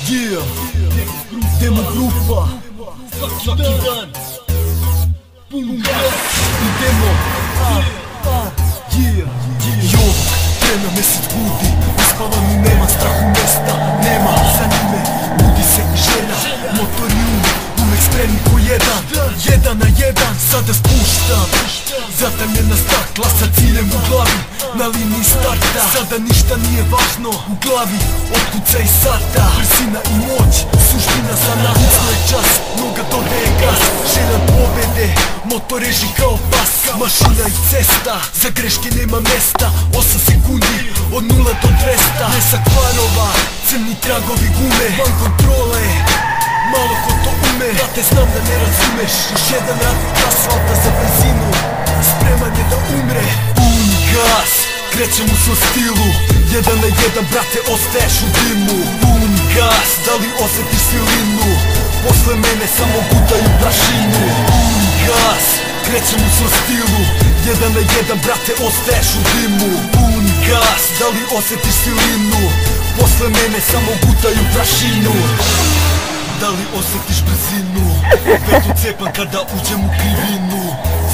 Yeah, demo grupa, svaki dan, pun gas, idemo, yeah, jo, trena me se budi, uspavanu nema, strahu mesta, nema, za njime, budi se i želja, motor i uvek spremni ko jedan na jedan, sada spuštam, zatamljena stakla sa ciljem u glavi, na liniji starta, sada ništa nije važno u glavi, otkucaj sata, brzina i moć, suština za nas, je čas, noga dodaje gas, želja pobede, motor reži kao pas, mašina i cesta, za greške nema mesta, 8 sekundi od 0 do 200, nesak planova, crni tragovi gume, van kontrole, malo ko to ume, brate znam da ne razumeš, još jedan radnik asfalta za benzinu, spreman je da umre, pun gas, krećem u svom stilu, jedan na jedan brate ostaješ u dimu, pun gas, da li osjetiš silinu, posle mene samo gutaju prašinu, pun gas, krećem u svom stilu, jedan na jedan brate ostaješ u dimu, pun gas, da li osjetiš silinu, posle mene samo gutaju prašinu. Da li osjetiš brzinu, već ucepan kada uđem u krivinu,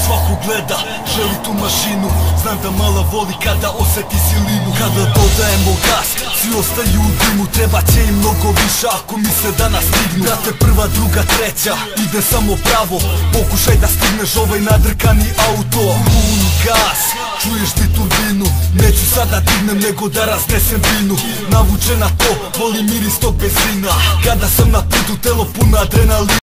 svako gleda, želi tu mašinu, znam da mala voli kada osjeti silinu. Kada dodajemo gas, svi ostaju u dimu, treba će im mnogo više ako misle da nas stignu. Brate prva, druga, treća, ide samo pravo, pokušaj da stigneš ovaj nadrkani auto. Pun gas, čuješ ti turbinu, neću sada dignem nego da raznesem binu. Navučen na to, volim miris tog benzina, kada sam na putu telo puno adrenalina.